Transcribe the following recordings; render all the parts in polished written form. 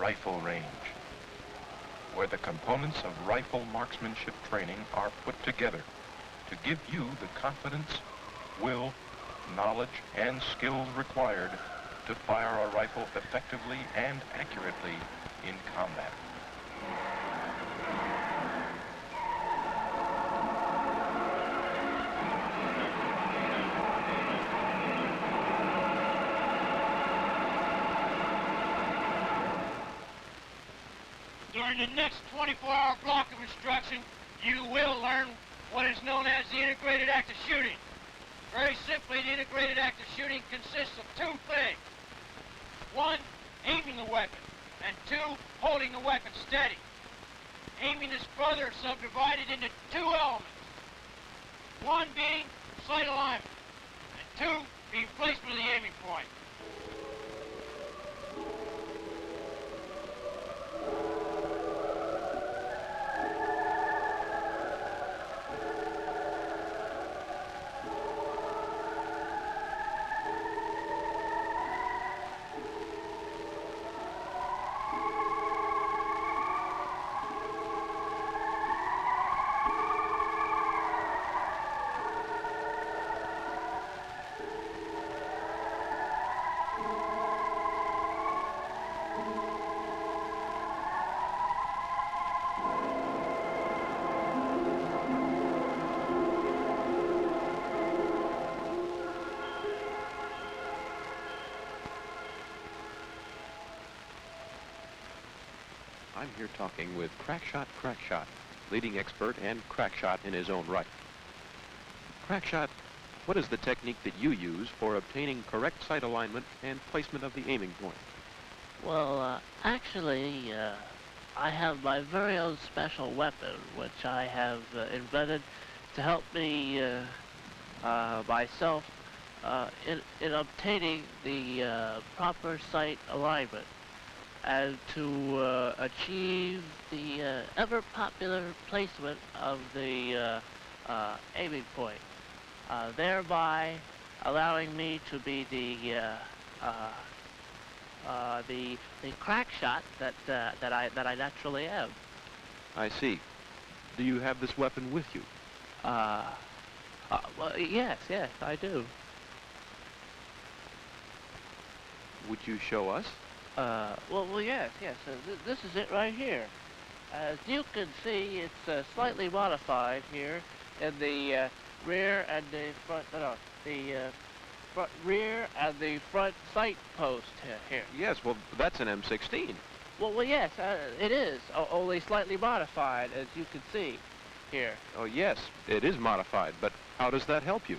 rifle range, where the components of rifle marksmanship training are put together to give you the confidence, will, knowledge, and skills required to fire a rifle effectively and accurately in combat. During the next 24-hour block of instruction, you will learn what is known as the integrated act of shooting. Very simply, the integrated act of shooting consists of two things. One, aiming the weapon, and two, holding the weapon steady. Aiming is further subdivided into two elements. One being sight alignment, and two being placement of the aiming point. I'm here talking with Crackshot, leading expert and crackshot in his own right. Crackshot, what is the technique that you use for obtaining correct sight alignment and placement of the aiming point? Well, actually, I have my very own special weapon, which I have invented to help me myself in obtaining the proper sight alignment and to achieve the ever-popular placement of the aiming point, thereby allowing me to be the crack shot that I naturally am. I see. Do you have this weapon with you? Well, yes, I do. Would you show us? Well, yes. This is it right here. As you can see, it's slightly modified here in the rear and the front. Rear and the front sight post here. Yes, well, that's an M16. Well, yes, it is. Only slightly modified, as you can see here. Oh, yes, it is modified, but how does that help you?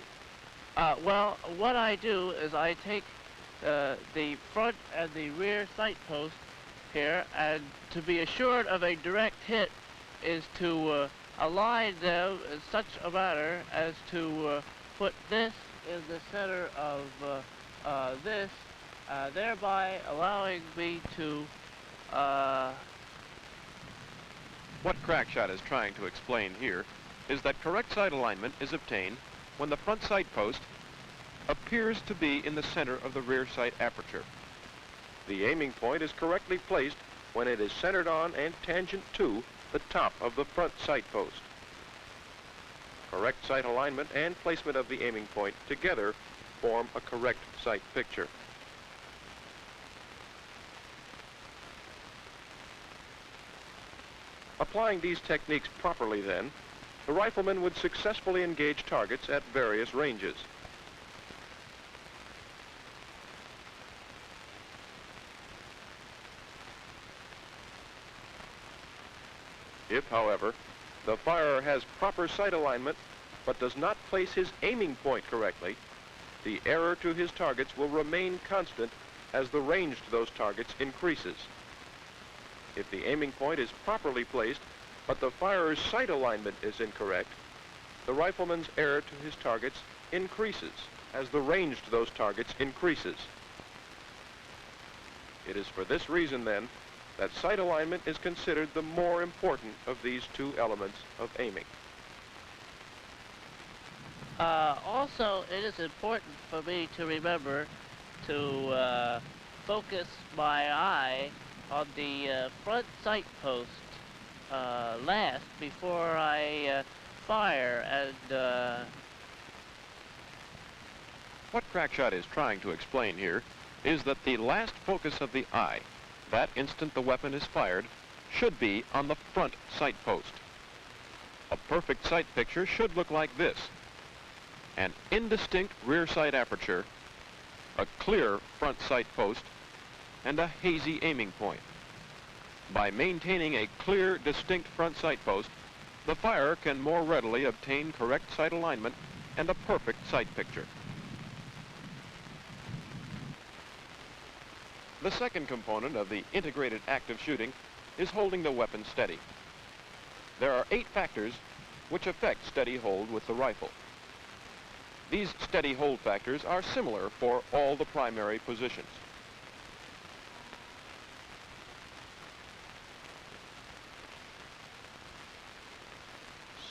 Well, what I do is I take the front and the rear sight post here, and to be assured of a direct hit is to align them in such a manner as to put this in the center of this, thereby allowing me to... What Crackshot is trying to explain here is that correct sight alignment is obtained when the front sight post appears to be in the center of the rear sight aperture. The aiming point is correctly placed when it is centered on and tangent to the top of the front sight post. Correct sight alignment and placement of the aiming point together form a correct sight picture. Applying these techniques properly, then, the rifleman would successfully engage targets at various ranges. If, however, the firer has proper sight alignment but does not place his aiming point correctly, the error to his targets will remain constant as the range to those targets increases. If the aiming point is properly placed but the firer's sight alignment is incorrect, the rifleman's error to his targets increases as the range to those targets increases. It is for this reason, then, that sight alignment is considered the more important of these two elements of aiming. Also, it is important for me to remember to focus my eye on the front sight post last before I fire, and What Crackshot is trying to explain here is that the last focus of the eye, that instant the weapon is fired, should be on the front sight post. A perfect sight picture should look like this: an indistinct rear sight aperture, a clear front sight post, and a hazy aiming point. By maintaining a clear, distinct front sight post, the firer can more readily obtain correct sight alignment and a perfect sight picture. The second component of the integrated act of shooting is holding the weapon steady. There are 8 factors which affect steady hold with the rifle. These steady hold factors are similar for all the primary positions.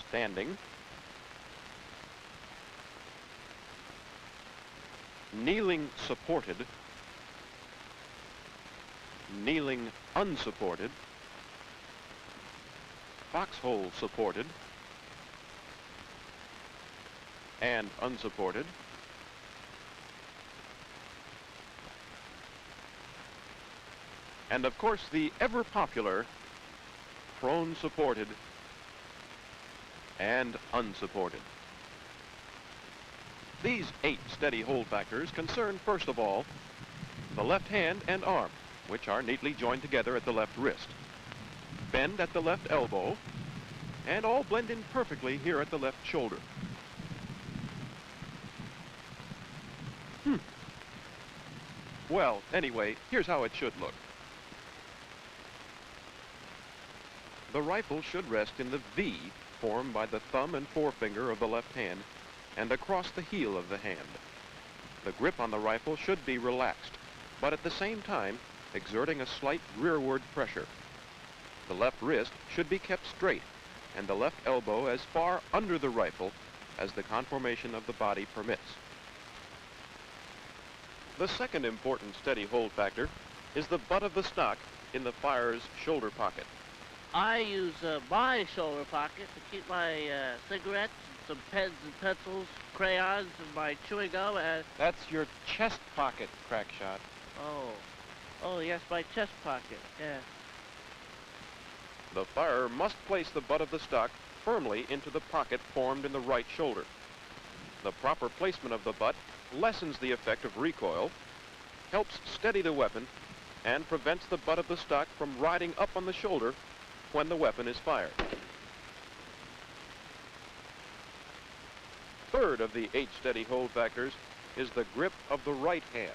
Standing, kneeling supported, kneeling unsupported, foxhole supported, and unsupported, and of course the ever popular prone supported and unsupported. These 8 steady hold factors concern, first of all, the left hand and arm, which are neatly joined together at the left wrist, bend at the left elbow, and all blend in perfectly here at the left shoulder. Well, anyway, here's how it should look. The rifle should rest in the V formed by the thumb and forefinger of the left hand and across the heel of the hand. The grip on the rifle should be relaxed, but at the same time exerting a slight rearward pressure. The left wrist should be kept straight and the left elbow as far under the rifle as the conformation of the body permits. The second important steady hold factor is the butt of the stock in the firer's shoulder pocket. I use my shoulder pocket to keep my cigarettes, some pens and pencils, crayons, and my chewing gum, and... That's your chest pocket, Crackshot. Oh, yes, my chest pocket, yeah. The firer must place the butt of the stock firmly into the pocket formed in the right shoulder. The proper placement of the butt lessens the effect of recoil, helps steady the weapon, and prevents the butt of the stock from riding up on the shoulder when the weapon is fired. Third of the 8 steady hold factors is the grip of the right hand.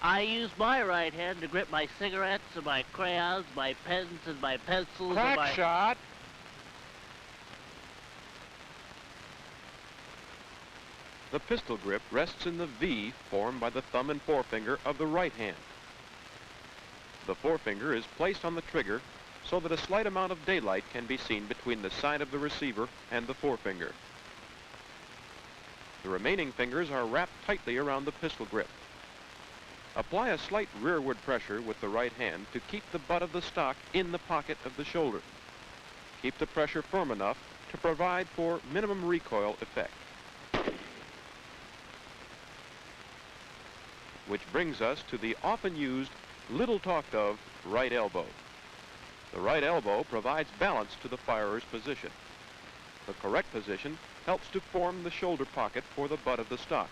I use my right hand to grip my cigarettes and my crayons, my pens and my pencils and my... Crackshot! The pistol grip rests in the V formed by the thumb and forefinger of the right hand. The forefinger is placed on the trigger so that a slight amount of daylight can be seen between the side of the receiver and the forefinger. The remaining fingers are wrapped tightly around the pistol grip. Apply a slight rearward pressure with the right hand to keep the butt of the stock in the pocket of the shoulder. Keep the pressure firm enough to provide for minimum recoil effect. Which brings us to the often used, little talked of, right elbow. The right elbow provides balance to the firer's position. The correct position helps to form the shoulder pocket for the butt of the stock,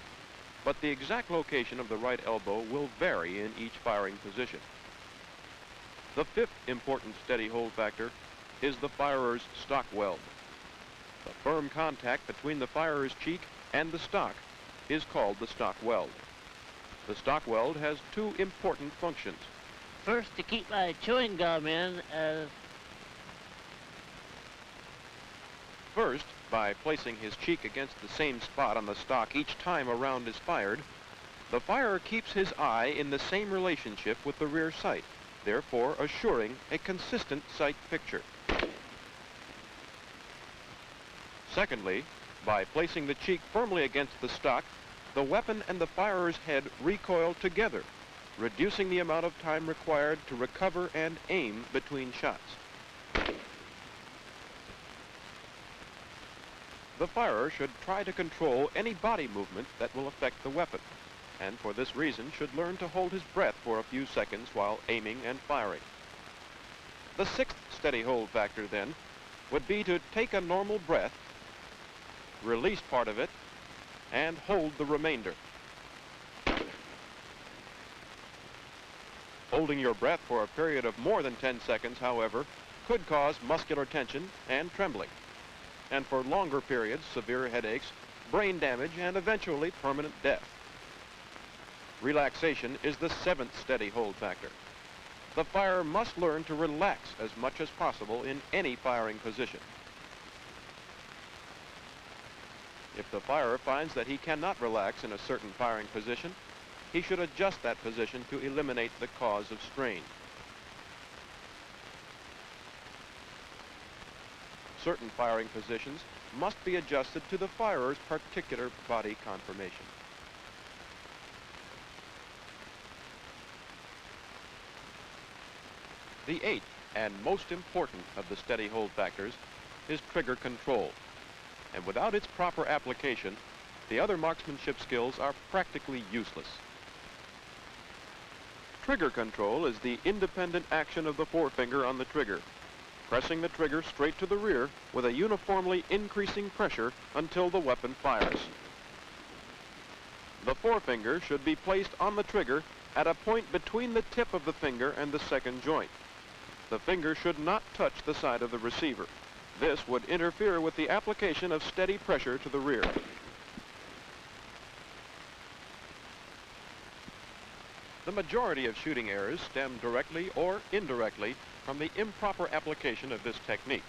but the exact location of the right elbow will vary in each firing position. The 5th important steady hold factor is the firer's stock weld. The firm contact between the firer's cheek and the stock is called the stock weld. The stock weld has 2 important functions. First, to keep my chewing gum in, First, by placing his cheek against the same spot on the stock each time a round is fired, the firer keeps his eye in the same relationship with the rear sight, therefore assuring a consistent sight picture. Secondly, by placing the cheek firmly against the stock, the weapon and the firer's head recoil together, reducing the amount of time required to recover and aim between shots. The firer should try to control any body movement that will affect the weapon, and for this reason should learn to hold his breath for a few seconds while aiming and firing. The sixth steady hold factor, then, would be to take a normal breath, release part of it, and hold the remainder. Holding your breath for a period of more than 10 seconds, however, could cause muscular tension and trembling, and for longer periods, severe headaches, brain damage, and eventually permanent death. Relaxation is the seventh steady hold factor. The firer must learn to relax as much as possible in any firing position. If the firer finds that he cannot relax in a certain firing position, he should adjust that position to eliminate the cause of strain. Certain firing positions must be adjusted to the firer's particular body conformation. The eighth and most important of the steady hold factors is trigger control. And without its proper application, the other marksmanship skills are practically useless. Trigger control is the independent action of the forefinger on the trigger, pressing the trigger straight to the rear with a uniformly increasing pressure until the weapon fires. The forefinger should be placed on the trigger at a point between the tip of the finger and the second joint. The finger should not touch the side of the receiver. This would interfere with the application of steady pressure to the rear. The majority of shooting errors stem directly or indirectly from the improper application of this technique.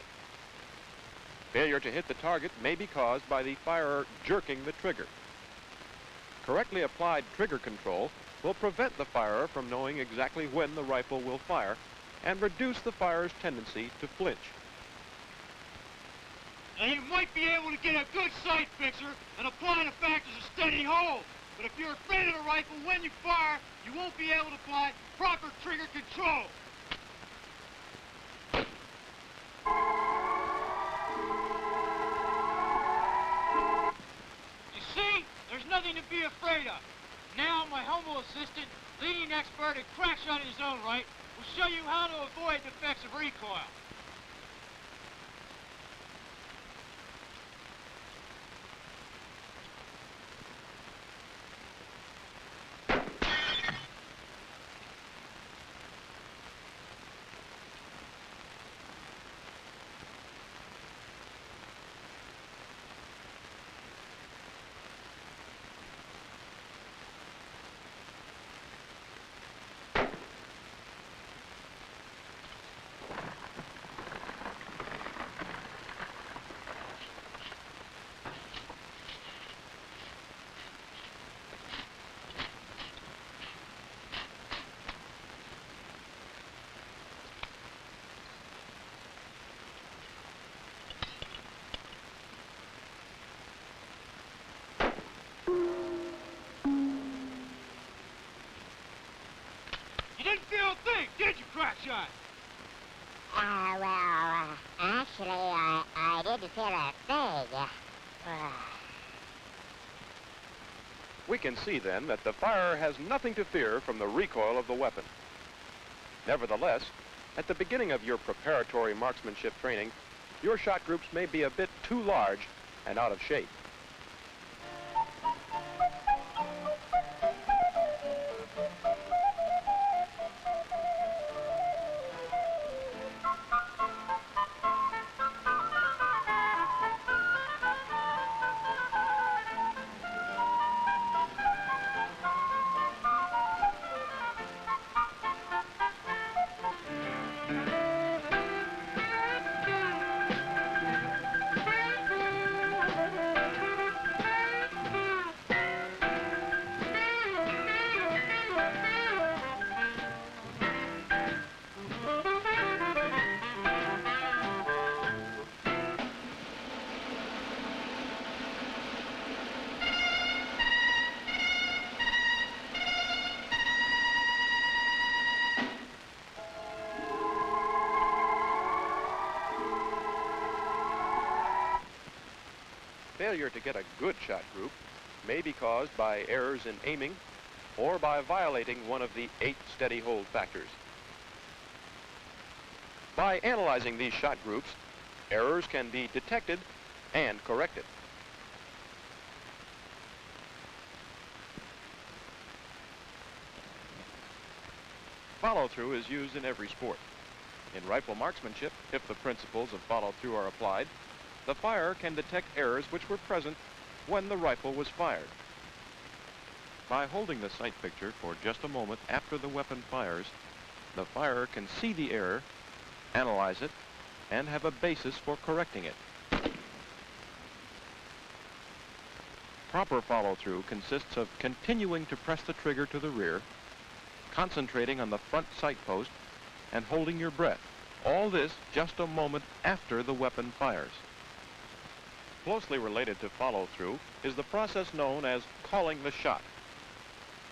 Failure to hit the target may be caused by the firer jerking the trigger. Correctly applied trigger control will prevent the firer from knowing exactly when the rifle will fire and reduce the firer's tendency to flinch. Now you might be able to get a good sight fixer and apply the factors of steady hold, but if you're afraid of the rifle when you fire, you won't be able to apply proper trigger control. You see, there's nothing to be afraid of. Now my humble assistant, leading expert at crack shot in his own right, will show you how to avoid the effects of recoil. Didn't feel a thing, did you, crack shot? Actually, I didn't feel a thing. We can see then that the firer has nothing to fear from the recoil of the weapon. Nevertheless, at the beginning of your preparatory marksmanship training, your shot groups may be a bit too large and out of shape. failure to get a good shot group may be caused by errors in aiming or by violating one of the 8 steady hold factors. By analyzing these shot groups, errors can be detected and corrected. Follow-through is used in every sport. In rifle marksmanship, if the principles of follow-through are applied, the firer can detect errors which were present when the rifle was fired. By holding the sight picture for just a moment after the weapon fires, the firer can see the error, analyze it, and have a basis for correcting it. Proper follow-through consists of continuing to press the trigger to the rear, concentrating on the front sight post, and holding your breath. All this just a moment after the weapon fires. Closely related to follow-through is the process known as calling the shot.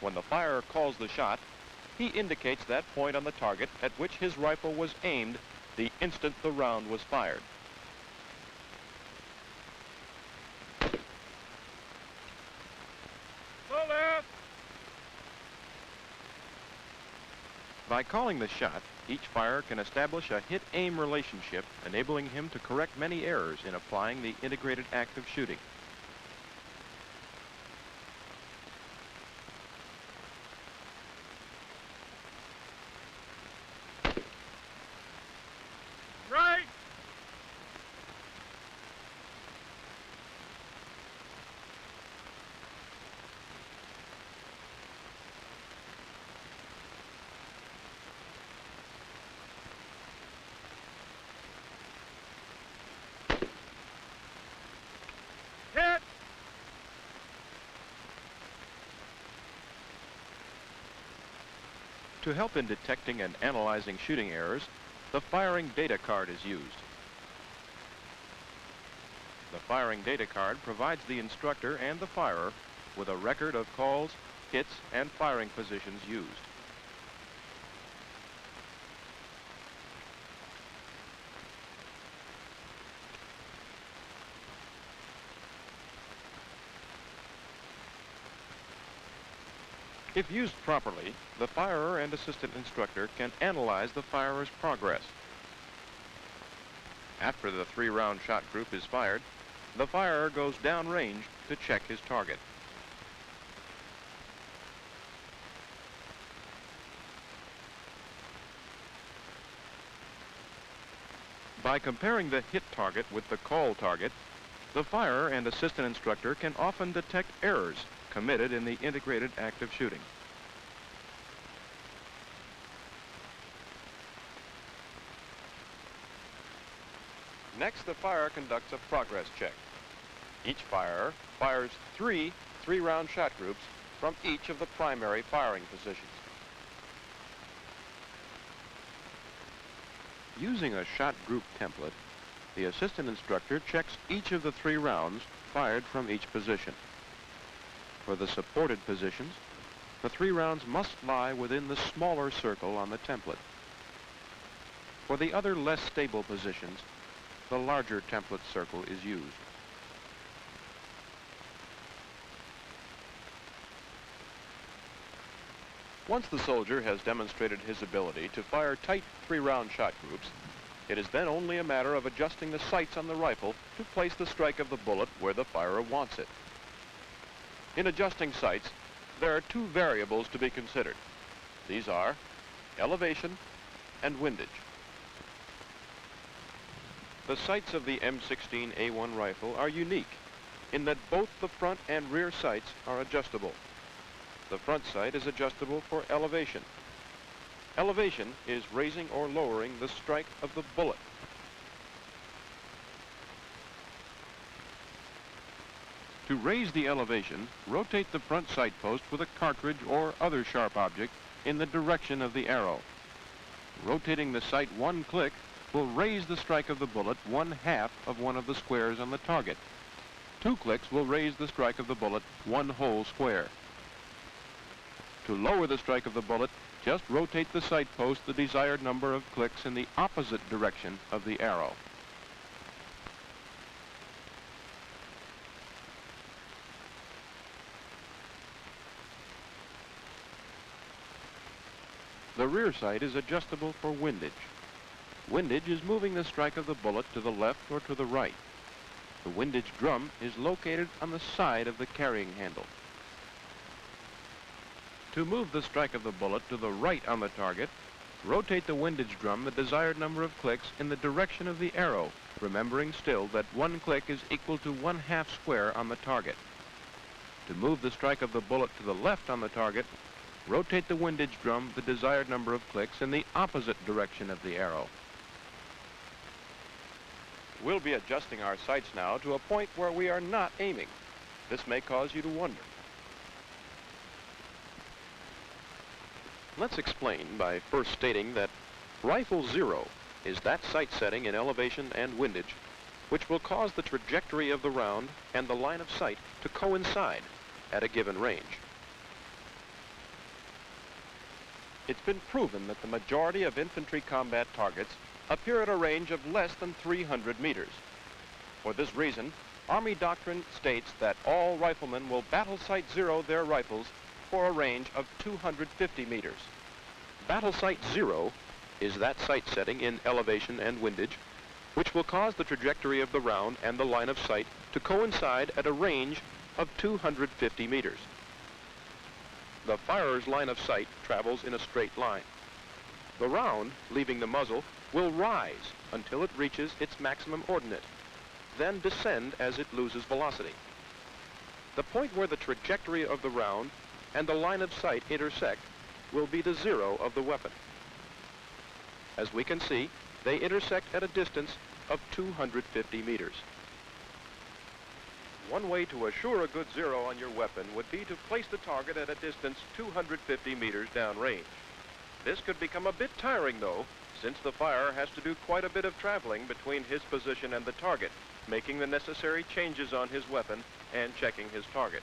When the firer calls the shot, he indicates that point on the target at which his rifle was aimed the instant the round was fired. By calling the shot, each firer can establish a hit-aim relationship, enabling him to correct many errors in applying the integrated act of shooting. Right! Hit! To help in detecting and analyzing shooting errors, the firing data card is used. The firing data card provides the instructor and the firer with a record of calls, hits, and firing positions used. If used properly, the firer and assistant instructor can analyze the firer's progress. After the 3-round shot group is fired, the firer goes downrange to check his target. By comparing the hit target with the call target, the firer and assistant instructor can often detect errors committed in the integrated act of shooting. Next, the firer conducts a progress check. Each firer fires 3 3-round shot groups from each of the primary firing positions. Using a shot group template, the assistant instructor checks each of the 3 rounds fired from each position. For the supported positions, the 3 rounds must lie within the smaller circle on the template. For the other less stable positions, the larger template circle is used. Once the soldier has demonstrated his ability to fire tight 3-round shot groups, it is then only a matter of adjusting the sights on the rifle to place the strike of the bullet where the firer wants it. In adjusting sights, there are 2 variables to be considered. These are elevation and windage. The sights of the M16A1 rifle are unique in that both the front and rear sights are adjustable. The front sight is adjustable for elevation. Elevation is raising or lowering the strike of the bullet. To raise the elevation, rotate the front sight post with a cartridge or other sharp object in the direction of the arrow. Rotating the sight 1 click will raise the strike of the bullet 1/2 of one of the squares on the target. 2 clicks will raise the strike of the bullet 1 whole square. To lower the strike of the bullet, just rotate the sight post the desired number of clicks in the opposite direction of the arrow. The rear sight is adjustable for windage. Windage is moving the strike of the bullet to the left or to the right. The windage drum is located on the side of the carrying handle. To move the strike of the bullet to the right on the target, rotate the windage drum the desired number of clicks in the direction of the arrow, remembering still that 1 click is equal to 1/2 square on the target. To move the strike of the bullet to the left on the target, rotate the windage drum the desired number of clicks in the opposite direction of the arrow. We'll be adjusting our sights now to a point where we are not aiming. This may cause you to wonder. Let's explain by first stating that rifle 0 is that sight setting in elevation and windage which will cause the trajectory of the round and the line of sight to coincide at a given range. It's been proven that the majority of infantry combat targets appear at a range of less than 300 meters. For this reason, Army doctrine states that all riflemen will battle sight 0 their rifles for a range of 250 meters. Battle sight 0 is that sight setting in elevation and windage which will cause the trajectory of the round and the line of sight to coincide at a range of 250 meters. The firer's line of sight travels in a straight line. The round, leaving the muzzle, will rise until it reaches its maximum ordinate, then descend as it loses velocity. The point where the trajectory of the round and the line of sight intersect will be the 0 of the weapon. As we can see, they intersect at a distance of 250 meters. One way to assure a good 0 on your weapon would be to place the target at a distance 250 meters downrange. This could become a bit tiring though, since the firer has to do quite a bit of traveling between his position and the target, making the necessary changes on his weapon and checking his target.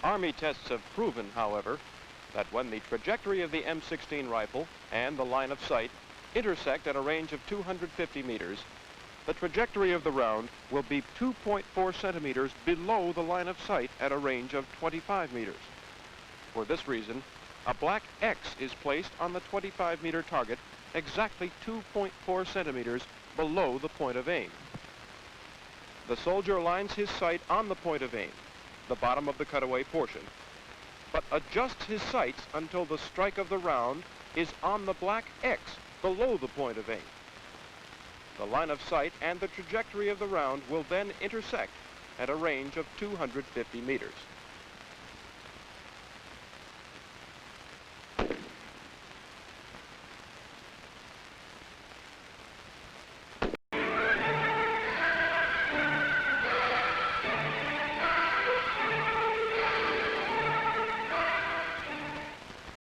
Army tests have proven, however, that when the trajectory of the M16 rifle and the line of sight intersect at a range of 250 meters, the trajectory of the round will be 2.4 centimeters below the line of sight at a range of 25 meters. For this reason, a black X is placed on the 25-meter target exactly 2.4 centimeters below the point of aim. The soldier lines his sight on the point of aim, the bottom of the cutaway portion, but adjusts his sights until the strike of the round is on the black X below the point of aim. The line of sight and the trajectory of the round will then intersect at a range of 250 meters.